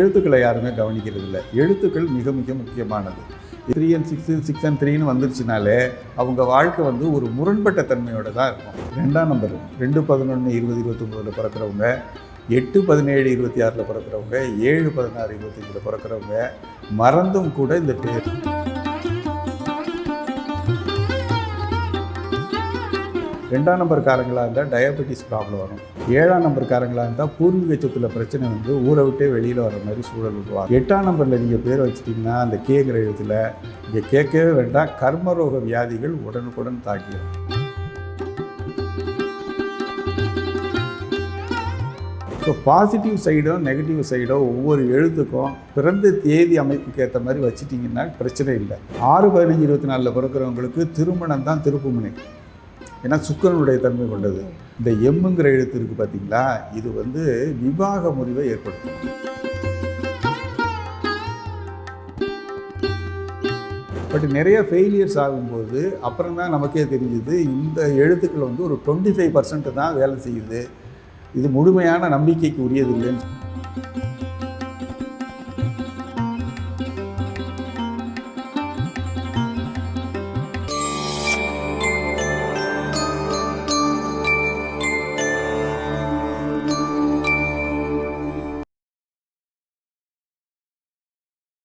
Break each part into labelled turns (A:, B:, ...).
A: எழுத்துக்களை யாருமே கவனிக்கிறது இல்லை. எழுத்துக்கள் மிக மிக முக்கியமானது. 3 and 6 6 and 3ன்னு வந்துருச்சுனாலே அவங்க வாழ்க்கை வந்து ஒரு முரண்பட்ட தன்மையோடு தான் இருக்கும். 2ஆம் நம்பர் 2 11 20 29 பிறக்கிறவங்க, 8 17 26 பிறக்கிறவங்க, 7 16 25 பிறக்கிறவங்க மறந்தும் கூட இந்த பேர் 2ஆம் நம்பர்காரங்களாக இருந்தால் டயபெட்டிஸ் ப்ராப்ளம் வரும். 7ஆம் நம்பர்காரங்களாக இருந்தால் பூர்வீக சொத்துல பிரச்சனை வந்து ஊரை விட்டே வெளியில் வர மாதிரி சூழல் உருவாகும். 8ஆம் நம்பரில் நீங்கள் பேர் வச்சிட்டிங்கன்னா அந்த கேட்குற எழுத்தில் இங்கே கேட்கவே வேண்டாம், கர்மரோக வியாதிகள் உடனுக்குடன் தாக்கிடும். ஸோ பாசிட்டிவ் சைடோ நெகட்டிவ் சைடோ ஒவ்வொரு எழுத்துக்கும் பிறந்த தேதி அமைப்புக்கு ஏற்ற மாதிரி வச்சிட்டிங்கன்னா பிரச்சனை இல்லை. 6 15 24 பிறக்கிறவங்களுக்கு திருமணம் தான் திருப்புமுனை. ஏன்னா சுக்கிரனுடைய தன்மை கொண்டது. இந்த எம்முங்கிற எழுத்து இருக்குது பார்த்தீங்களா, இது வந்து விவாக முறிவை ஏற்படுத்தும். பட் நிறைய ஃபெயிலியர்ஸ் ஆகும்போது அப்புறம் தான் நமக்கே தெரிஞ்சுது இந்த எழுத்துக்கள் வந்து ஒரு 25% தான் வேலை செய்யுது, இது முழுமையான நம்பிக்கைக்கு உரியது இல்லைன்னு.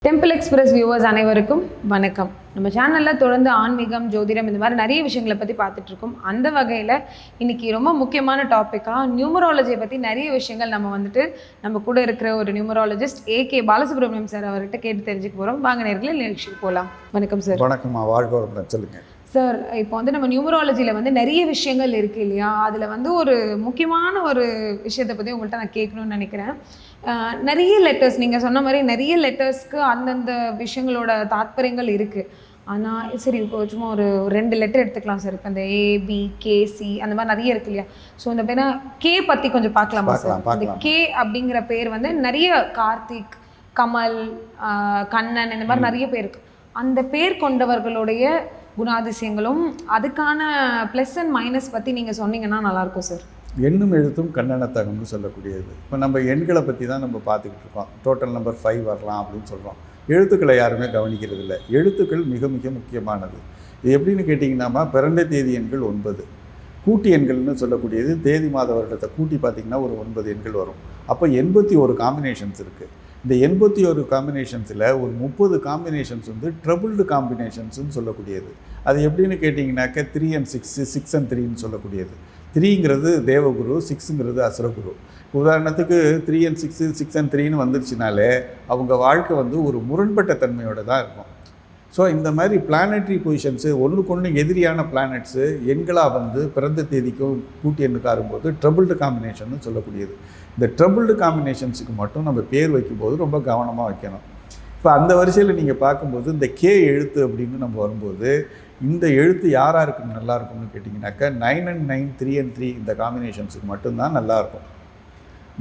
B: டெம்பிள் எக்ஸ்பிரஸ் வியூவர்ஸ் அனைவருக்கும் வணக்கம். நம்ம சேனலில் தொடர்ந்து ஆன்மீகம், ஜோதிடம் இந்த மாதிரி நிறைய விஷயங்களை பற்றி பார்த்துட்ருக்கோம். அந்த வகையில் இன்றைக்கி ரொம்ப முக்கியமான டாப்பிக்காக நியூமராலஜியை பற்றி நிறைய விஷயங்கள் நம்ம கூட இருக்கிற ஒரு நியூமராலஜிஸ்ட் ஏகே பாலசுப்ரமணியம் சார் அவர்கிட்ட கேட்டு தெரிஞ்சுக்க போகிறோம். வாங்க நேர்களை நிகழ்ச்சிக்கு போகலாம். வணக்கம் சார்.
A: வணக்கம்மா, வாழ்க்கை சொல்லுங்கள்
B: சார். இப்போ வந்து நம்ம நியூமராலஜியில் நிறைய விஷயங்கள் இருக்குது இல்லையா, அதில் ஒரு முக்கியமான ஒரு விஷயத்தை பற்றி உங்கள்கிட்ட நான் கேட்கணும்னு நினைக்கிறேன். நிறைய லெட்டர்ஸ், நீங்கள் சொன்ன மாதிரி நிறைய லெட்டர்ஸ்க்கு அந்தந்த விஷயங்களோட தாத்பரியங்கள் இருக்குது. ஆனால் சரி, இப்போ சும்மா ஒரு 2 லெட்டர் எடுத்துக்கலாம் சார். இப்போ இந்த ஏபி கேசி அந்த மாதிரி நிறைய இருக்கு இல்லையா. ஸோ இந்த பேர் கே பற்றி கொஞ்சம் பார்க்கலாமா சார்? இந்த கே அப்படிங்கிற பேர் நிறைய கார்த்திக், கமல், கண்ணன் இந்த மாதிரி நிறைய பேர் இருக்குது. அந்த பேர் கொண்டவர்களுடைய குணாதிசயங்களும் அதுக்கான ப்ளஸ் அண்ட் மைனஸ் பற்றி நீங்கள் சொன்னீங்கன்னா நல்லாயிருக்கும் சார்.
A: எண்ணும் எழுத்தும் கண்ணனத்தகம்னு சொல்லக்கூடியது. இப்போ நம்ம எண்களை பற்றி தான் நம்ம பார்த்துக்கிட்டு இருக்கோம். டோட்டல் நம்பர் 5 வரலாம் அப்படின்னு சொல்கிறோம். எழுத்துக்களை யாருமே கவனிக்கிறது இல்லை. எழுத்துக்கள் மிக மிக முக்கியமானது. இது எப்படின்னு கேட்டிங்கன்னா, பிறந்த தேதி எண்கள் 9, கூட்டி எண்கள்னு சொல்லக்கூடியது தேதி மாத வருடத்தை கூட்டி பார்த்திங்கன்னா ஒரு 9 எண்கள் வரும். அப்போ 81 காம்பினேஷன்ஸ் இருக்குது. இந்த 81 காம்பினேஷன்ஸில் ஒரு 30 காம்பினேஷன்ஸ் வந்து ட்ரபுள்டு காம்பினேஷன்ஸ்னு சொல்லக்கூடியது. அது எப்படின்னு கேட்டிங்கனாக்கா 3 and 6 6 and 3ன்னு சொல்லக்கூடியது. 3ங்கிறது தேவகுரு, 6ங்கிறது அசுரகுரு. உதாரணத்துக்கு 3 and 6 6 and 3ன்னு வந்துருச்சுனாலே அவங்க வாழ்க்கை வந்து ஒரு முரண்பட்ட தன்மையோடு தான் இருக்கும். ஸோ இந்த மாதிரி பிளானட்ரி பொசிஷன்ஸு, ஒன்றுக்கு ஒன்று எதிரியான பிளானட்ஸு எண்களாக வந்து பிறந்த தேதிக்கும் கூட்டி எண்ணுக்கு ஆகும்போது ட்ரபுள்டு காம்பினேஷன் சொல்லக்கூடியது. இந்த ட்ரபுள்டு காம்பினேஷன்ஸுக்கு மட்டும் நம்ம பேர் வைக்கும்போது ரொம்ப கவனமாக வைக்கணும். இப்போ அந்த வரிசையில் நீங்கள் பார்க்கும்போது இந்த கே எழுத்து அப்படின்னு நம்ம வரும்போது இந்த எழுத்து யாராக இருக்குன்னு நல்லாயிருக்கும்னு கேட்டிங்கனாக்கா 9 and 9 3 and 3 இந்த காம்பினேஷன்ஸுக்கு மட்டும்தான் நல்லாயிருக்கும்.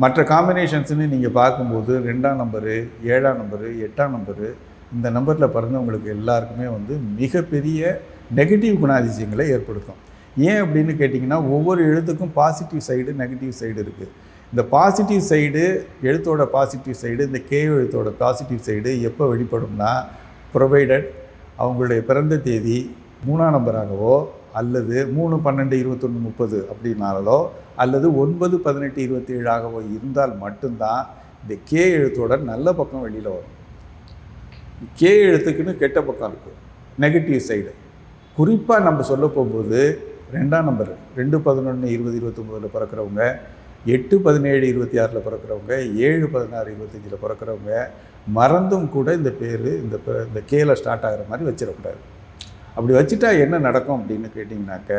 A: மற்ற காம்பினேஷன்ஸுன்னு நீங்கள் பார்க்கும்போது 2ஆம் நம்பரு, 7ஆம் நம்பரு, 8ஆம் நம்பரு, இந்த நம்பரில் பிறந்தவங்களுக்கு எல்லாருக்குமே வந்து மிகப்பெரிய நெகட்டிவ் குணாதிசயங்களை ஏற்படுத்தும். ஏன் அப்படின்னு கேட்டிங்கன்னா, ஒவ்வொரு எழுத்துக்கும் பாசிட்டிவ் சைடு நெகட்டிவ் சைடு இருக்குது. இந்த பாசிட்டிவ் சைடு, எழுத்தோட பாசிட்டிவ் சைடு, இந்த கே எழுத்தோட பாசிட்டிவ் சைடு எப்போ வெளிப்படும்னா, ப்ரொவைடட் அவங்களுடைய பிறந்த தேதி 3ஆம் நம்பராகவோ அல்லது 3 12 21 30 அப்படின்னாலோ அல்லது 9 18 27ஆகவோ இருந்தால் மட்டும்தான் இந்த கே எழுத்தோட நல்ல பக்கம் வெளியில் வரும். கே எழுத்துக்குன்னு கெட்ட பக்கம் இருக்குது, நெகட்டிவ் சைடு. குறிப்பாக நம்ம சொல்ல போகும்போது 2ஆம் நம்பர் 2 11 20 29 பிறக்கிறவங்க, 8 17 26 பிறக்கிறவங்க, 7 16 25 பிறக்கிறவங்க மறந்தும் கூட இந்த பேர் இந்த கேல ஸ்டார்ட் ஆகிற மாதிரி வச்சிடக்கூடாது. அப்படி வச்சுட்டா என்ன நடக்கும் அப்படின்னு கேட்டிங்கனாக்க,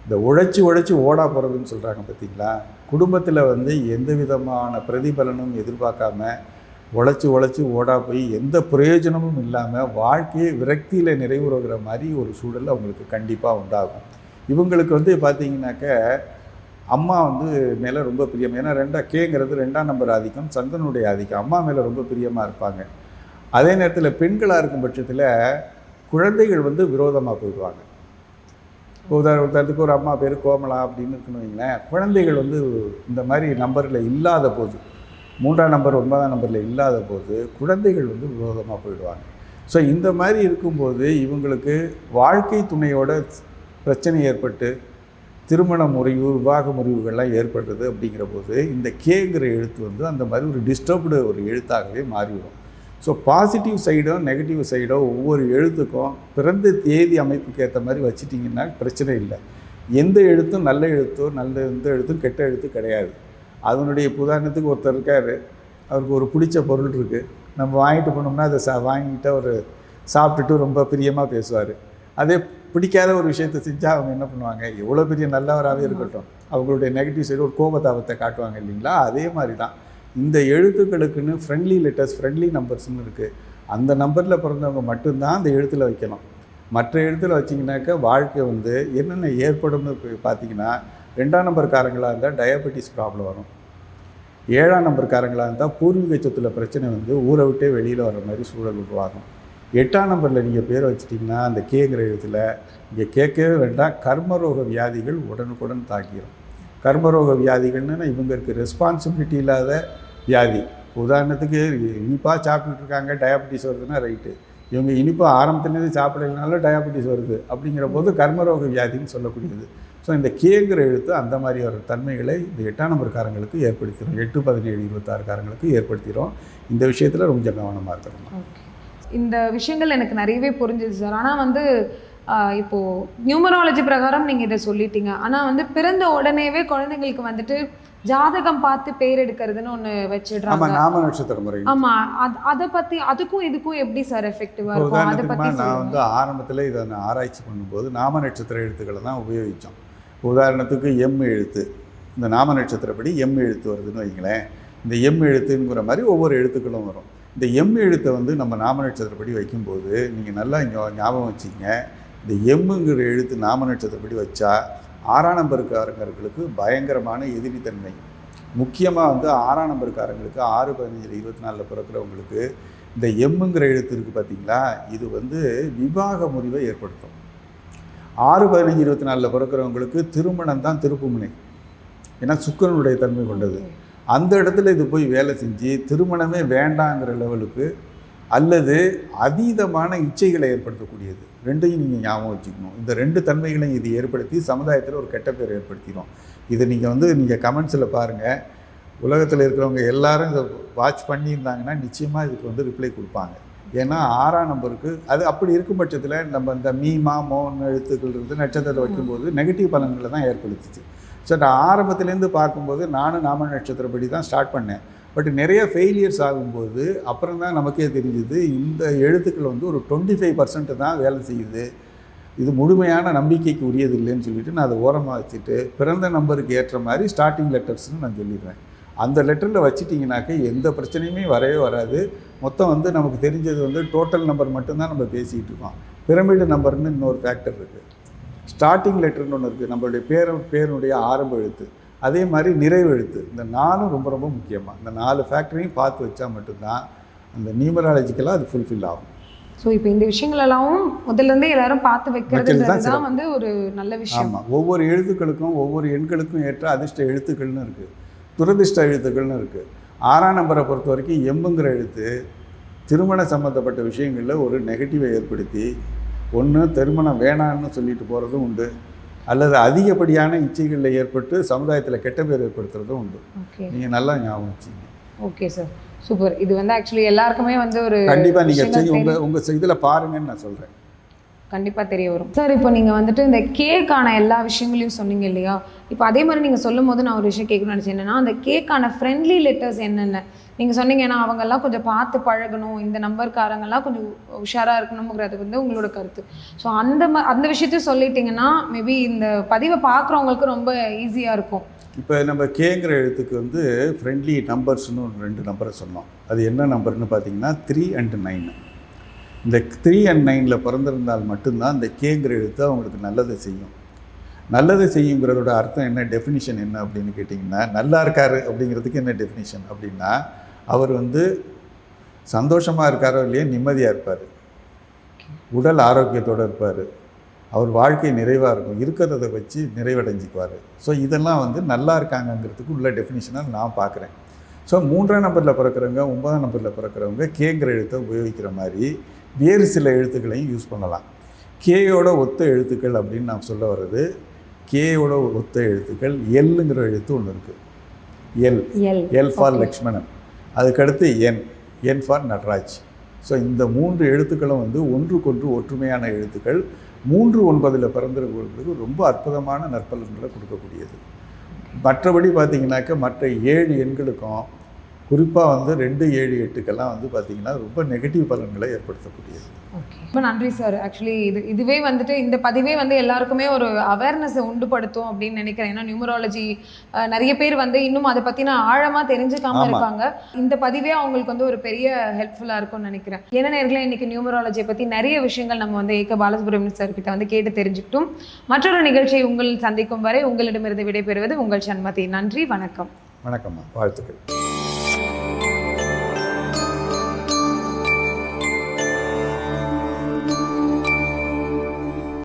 A: இந்த உழைச்சி ஓடா போகிறதுன்னு சொல்கிறாங்க பார்த்தீங்களா. குடும்பத்தில் வந்து எந்த விதமான பிரதிபலனும் எதிர்பார்க்காம உழைச்சி ஓடா போய் எந்த பிரயோஜனமும் இல்லாமல் வாழ்க்கையை விரக்தியில் நிறைவுறுகிற மாதிரி ஒரு சூழல் அவங்களுக்கு கண்டிப்பாக உண்டாகும். இவங்களுக்கு வந்து பார்த்திங்கனாக்க அம்மா வந்து மேலே ரொம்ப பிரியம். ஏன்னா கேங்கிறது 2ஆம் நம்பர் ஆதிக்கம், சந்தனுடைய ஆதிக்கம். அம்மா மேலே ரொம்ப பிரியமாக இருப்பாங்க. அதே நேரத்தில் பெண்களாக இருக்கும் பட்சத்தில் குழந்தைகள் வந்து விரோதமாக போயிடுவாங்க. உதாரணத்துக்கு ஒரு அம்மா பேர் கோமலா அப்படின்னு இருக்குன்னு வைங்களேன். குழந்தைகள் வந்து இந்த மாதிரி நம்பரில் இல்லாத போது 3ஆம் நம்பர் 9ஆம் நம்பரில் இல்லாத போது குழந்தைகள் வந்து விரோதமாக போயிடுவாங்க. ஸோ இந்த மாதிரி இருக்கும்போது இவங்களுக்கு வாழ்க்கை துணையோட பிரச்சனை ஏற்பட்டு திருமண முறிவு, விவாக முறிவுகள்லாம் ஏற்படுறது அப்படிங்கிற போது இந்த கேங்கிற எழுத்து வந்து அந்த மாதிரி ஒரு டிஸ்டர்ப்டு ஒரு எழுத்தாகவே மாறிவிடும். ஸோ பாசிட்டிவ் சைடோ நெகட்டிவ் சைடோ ஒவ்வொரு எழுத்துக்கும் பிறந்த தேதி அமைப்புக்கு ஏற்ற மாதிரி வச்சிட்டிங்கன்னா பிரச்சனை இல்லை. எந்த எழுத்தும் நல்ல எழுத்தோ எந்த எழுத்தும் கெட்ட எழுத்து கிடையாது. அதனுடைய உதாரணத்துக்கு ஒருத்தர் இருக்கார், அவருக்கு ஒரு பிடிச்ச பொருள் இருக்குது, நம்ம வாங்கிட்டு போனோம்னா அதை வாங்கிட்டு அவர் சாப்பிட்டுட்டு ரொம்ப பிரியமாக பேசுவார். அதே பிடிக்காத ஒரு விஷயத்தை செஞ்சால் அவங்க என்ன பண்ணுவாங்க, எவ்வளோ பெரிய நல்லவராகவே இருக்கட்டும், அவங்களுடைய நெகட்டிவ் சைடு ஒரு கோபதாபத்தை காட்டுவாங்க இல்லைங்களா. அதே மாதிரி தான் இந்த எழுத்துக்களுக்குன்னு ஃப்ரெண்ட்லி லெட்டர்ஸ், ஃப்ரெண்ட்லி நம்பர்ஸ்னு இருக்குது. அந்த நம்பரில் பிறந்தவங்க மட்டும்தான் அந்த எழுத்தில் வைக்கணும். மற்ற எழுத்தில் வச்சிங்கனாக்கா வாழ்க்கை வந்து என்னென்ன ஏற்படும்னு பார்த்தீங்கன்னா, 2ஆம் நம்பர்காரங்களாக இருந்தால் டயபெட்டிஸ் ப்ராப்ளம் வரும். 7ஆம் நம்பர்காரங்களாக இருந்தால் பூர்வீக சொத்துல பிரச்சனை வந்து ஊரை விட்டே வெளியில் வர்ற மாதிரி சூழல் உருவாகும். 8ஆம் நம்பரில் நீங்கள் பேர் வச்சிட்டிங்கன்னா அந்த கேங்கிற எழுத்தில் நீங்கள் கேட்கவே வேண்டாம், கர்மரோக வியாதிகள் உடனுக்குடன் தாக்கிடும். கர்மரோக வியாதிகள்னு இவங்களுக்கு ரெஸ்பான்சிபிலிட்டி இல்லாத வியாதி. உதாரணத்துக்கு இனிப்பாக சாப்பிட்டுட்டு இருக்காங்க, டயபெட்டிஸ் வருதுன்னா ரைட்டு, இவங்க இனிப்பாக ஆரம்பத்துலேருந்து சாப்பிடலைனாலும் டயபெட்டிஸ் வருது அப்படிங்கிற போது கர்மரோக வியாதின்னு சொல்லக்கூடியது. ஸோ இந்த கேங்கிற எழுத்து அந்த மாதிரி ஒரு தன்மைகளை இந்த 8ஆம் நம்பர்காரங்களுக்கு ஏற்படுத்திடும், 8, 17, 26 காரங்களுக்கு ஏற்படுத்திடும். இந்த விஷயத்தில் கொஞ்சம் கவனமாக இருக்கணும்.
B: இந்த விஷயங்கள் எனக்கு நிறையவே புரிஞ்சுது சார். ஆனால் வந்து இப்போது நியூமராலஜி பிரகாரம் நீங்கள் இதை சொல்லிட்டீங்க. ஆனால் வந்து பிறந்த உடனேவே குழந்தைங்களுக்கு வந்துட்டு ஜாதகம் பார்த்து பேர் எடுக்கிறதுன்னு ஒன்று வச்சிடுறாங்க.
A: நாம நட்சத்திர முறை.
B: ஆமாம், அதை பற்றி அதுக்கும் இதுக்கும் எப்படி சார் எஃபெக்டிவாக இருக்கும்? அதை பற்றி
A: நான் வந்து ஆரம்பத்தில் இதை நான் ஆராய்ச்சி பண்ணும்போது நாம நட்சத்திர எழுத்துக்களை தான் உபயோகித்தோம். உதாரணத்துக்கு எம் எழுத்து, இந்த நாம நட்சத்திரப்படி எம் எழுத்து வருதுன்னு வைங்களேன். இந்த எம் எழுத்துங்கிற மாதிரி ஒவ்வொரு எழுத்துக்களும் வரும். இந்த எம் எழுத்தை வந்து நம்ம நாம நட்சத்திரப்படி வைக்கும்போது நீங்கள் நல்லா இங்கே ஞாபகம் வச்சுங்க, இந்த எம்முங்கிற எழுத்து நாம நட்சத்திரப்படி வச்சா 6ஆம் நம்பருக்காரங்களுக்கு பயங்கரமான எதிரித்தன்மை. முக்கியமாக வந்து 6ஆம் நம்பருக்காரங்களுக்கு 6, 15, 24 பிறக்கிறவங்களுக்கு இந்த எம்முங்கிற எழுத்து இருக்குது பார்த்தீங்களா, இது வந்து விவாக முறிவை ஏற்படுத்தும். 6, 15, 24 பிறக்கிறவங்களுக்கு திருமணம் தான் திருப்புமுனை, ஏன்னா சுக்கிரனுடைய தன்மை கொண்டது. அந்த இடத்துல இது போய் வேலை செஞ்சு திருமணமே வேண்டாங்கிற லெவலுக்கு அல்லது அதீதமான இச்சைகளை ஏற்படுத்தக்கூடியது. ரெண்டையும் நீங்கள் ஞாபகம் வச்சுக்கணும். இந்த 2 தன்மைகளையும் இது ஏற்படுத்தி சமுதாயத்தில் ஒரு கெட்ட பேர் ஏற்படுத்திடும். இதை நீங்கள் கமெண்ட்ஸில் பாருங்கள். உலகத்தில் இருக்கிறவங்க எல்லாரும் இதை வாட்ச் பண்ணியிருந்தாங்கன்னா நிச்சயமாக இதுக்கு வந்து ரிப்ளை கொடுப்பாங்க. ஏன்னா 6ஆம் நம்பருக்கு அது அப்படி இருக்கும் பட்சத்தில் நம்ம இந்த மீ மோன் எழுத்துக்கள் இருந்து நட்சத்திரத்தை வைக்கும்போது நெகட்டிவ் பலன்களை தான் ஏற்படுத்துச்சு. ஸோ நான் ஆரம்பத்துலேருந்து பார்க்கும்போது நானும் நாம நட்சத்திரப்படி தான் ஸ்டார்ட் பண்ணேன். பட் நிறைய ஃபெயிலியர்ஸ் ஆகும்போது அப்புறம் தான் நமக்கே தெரிஞ்சுது இந்த எழுத்துக்கள் வந்து ஒரு 25% தான் வேலை செய்யுது, இது முழுமையான நம்பிக்கைக்கு உரியது இல்லைன்னு சொல்லிவிட்டு நான் அதை ஓரமாக வச்சுட்டு பிறந்த நம்பருக்கு ஏற்ற மாதிரி ஸ்டார்டிங் லெட்டர்ஸ்னு நான் சொல்லிடுறேன். அந்த லெட்டரில் வச்சுட்டிங்கனாக்க எந்த பிரச்சனையுமே வரவே வராது. மொத்தம் வந்து நமக்கு தெரிஞ்சது வந்து டோட்டல் நம்பர் மட்டும்தான் நம்ம பேசிகிட்டு இருக்கோம். பிரமிடு நம்பர்னு இன்னொரு ஃபேக்டர் இருக்குது, ஸ்டார்டிங் லெட்டர்னு ஒன்று இருக்குது, நம்மளுடைய பேருடைய ஆரம்ப எழுத்து, அதே மாதிரி நிறைவு எழுத்து. இந்த 4 ரொம்ப ரொம்ப முக்கியமாக, இந்த 4 ஃபேக்டரையும் பார்த்து வச்சா மட்டும்தான் அந்த நியூமராலஜிக்கலாக அது ஃபுல்ஃபில் ஆகும்.
B: ஸோ இப்போ இந்த விஷயங்களெல்லாம் முதல்லேருந்தே எல்லாரும் பார்த்து வைக்கிறது தான் வந்து ஒரு நல்ல விஷயம்.
A: ஆமாம், ஒவ்வொரு எழுத்துக்களுக்கும் ஒவ்வொரு எண்களுக்கும் ஏற்ற அதிர்ஷ்ட எழுத்துக்கள்னு இருக்குது, துரதிர்ஷ்ட எழுத்துக்கள்னு இருக்குது. 6ஆம் நம்பரை பொறுத்த வரைக்கும் எம்புங்கிற எழுத்து திருமண சம்மந்தப்பட்ட விஷயங்களில் ஒரு நெகட்டிவை ஏற்படுத்தி ஒன்று திருமணம் வேணான்னு சொல்லிட்டு போகிறதும் உண்டு, அல்லது அதிகப்படியான இச்சைகளில் ஏற்பட்டு சமுதாயத்தில் கெட்ட பேர் ஏற்படுத்துறதும் உண்டு. நீங்கள் நல்லா ஞாபகம் வச்சுங்க.
B: Okay sir, super. இது வந்து ஆக்சுவலி எல்லாருக்குமே வந்து ஒரு
A: கண்டிப்பாக நீங்கள் உங்கள் இதில் பாருங்கன்னு நான் சொல்கிறேன்,
B: கண்டிப்பாக தெரிய வரும். சார் இப்போ நீங்கள் வந்துட்டு இந்த கேக்கான எல்லா விஷயங்களையும் சொன்னீங்க இல்லையா, இப்போ அதே மாதிரி நீங்கள் சொல்லும் போது நான் ஒரு விஷயம் கேட்கணும்னு நினச்சேன். என்னென்னா அந்த கேக்கான ஃப்ரெண்ட்லி லெட்டர்ஸ் என்னென்ன நீங்கள் சொன்னீங்க, ஏன்னா அவங்கெல்லாம் கொஞ்சம் பார்த்து பழகணும், இந்த நம்பர்காரங்கெல்லாம் கொஞ்சம் உஷாராக இருக்கணுங்கிறது வந்து உங்களோட கருத்து. ஸோ அந்த விஷயத்தையும் சொல்லிட்டீங்கன்னா மேபி இந்த பதிவை பார்க்குறவங்களுக்கு ரொம்ப ஈஸியாக இருக்கும்.
A: இப்போ நம்ம கேங்கிற எழுத்துக்கு வந்து ஃப்ரெண்ட்லி நம்பர்ஸ்னு 2 நம்பரை சொன்னோம். அது என்ன நம்பர்னு பார்த்தீங்கன்னா 3 and 9. இந்த 3 and 9 பிறந்திருந்தால் மட்டும்தான் இந்த கேங்கிற எழுத்து அவங்களுக்கு நல்லதை செய்யும். நல்லதை செய்யுங்கிறதோட அர்த்தம் என்ன, டெஃபினிஷன் என்ன அப்படின்னு கேட்டிங்கன்னா, நல்லா இருக்கார் அப்படிங்கிறதுக்கு என்ன டெஃபினிஷன் அப்படின்னா, அவர் வந்து சந்தோஷமாக இருக்காரோ இல்லையே நிம்மதியாக இருப்பார், உடல் ஆரோக்கியத்தோடு இருப்பார், அவர் வாழ்க்கை நிறைவாக இருக்கும், இருக்கிறத வச்சு நிறைவடைஞ்சிக்குவார். ஸோ இதெல்லாம் வந்து நல்லா இருக்காங்கங்கிறதுக்கு உள்ள டெஃபினிஷனாக நான் பார்க்குறேன். ஸோ 3ஆம் நம்பரில் பிறக்கிறவங்க 9ஆம் நம்பரில் பிறக்கிறவங்க கேங்கிற எழுத்தை உபயோகிக்கிற மாதிரி வேறு சில எழுத்துக்களையும் யூஸ் பண்ணலாம். கேயோட ஒத்த எழுத்துக்கள் அப்படின்னு நான் சொல்ல வர்றது, கேயோட ஒத்த எழுத்துக்கள் எல்லுங்கிற எழுத்து ஒன்று இருக்குது. L for Lakshmanan. அதுக்கடுத்து என் ஃபார் நட்ராஜ். ஸோ இந்த 3 எழுத்துக்களும் வந்து ஒன்றுக்கொன்று ஒற்றுமையான எழுத்துக்கள். 3 9 பிறந்திருக்கிறவங்களுக்கு ரொம்ப அற்புதமான நற்பலன்களை கொடுக்கக்கூடியது. மற்றபடி பார்த்திங்கனாக்கா மற்ற 7 எண்களுக்கும் குறிப்பாக வந்து 2 7 8க்கெல்லாம் வந்து பார்த்திங்கன்னா ரொம்ப நெகட்டிவ் பலன்களை ஏற்படுத்தக்கூடியது.
B: ஓகே, ரொம்ப நன்றி சார். ஆக்சுவலி இதுவே வந்துட்டு இந்த பதிவே வந்து எல்லாருக்குமே ஒரு அவேர்னஸை உண்டுபடுத்தும் அப்படின்னு நினைக்கிறேன். ஏன்னா நியூமராலஜி நிறைய பேர் வந்து இன்னும் அதை பற்றின ஆழமாக தெரிஞ்சுக்காம இருக்காங்க. இந்த பதிவே அவங்களுக்கு வந்து ஒரு பெரிய ஹெல்ப்ஃபுல்லாக இருக்கும்னு நினைக்கிறேன். ஏன்னா நேர்களே இன்னைக்கு நியூமராலஜியை பற்றி நிறைய விஷயங்கள் நம்ம வந்து ஏக பாலசுப்ரமணியன் சார் கிட்ட வந்து கேட்டு தெரிஞ்சுக்கிட்டோம். மற்றொரு நிகழ்ச்சியை உங்கள் சந்திக்கும் வரை உங்களிடமிருந்து விடைபெறுவது உங்கள் சண்மதி. நன்றி, வணக்கம்.
A: வணக்கம்மா, வாழ்த்துக்கள்.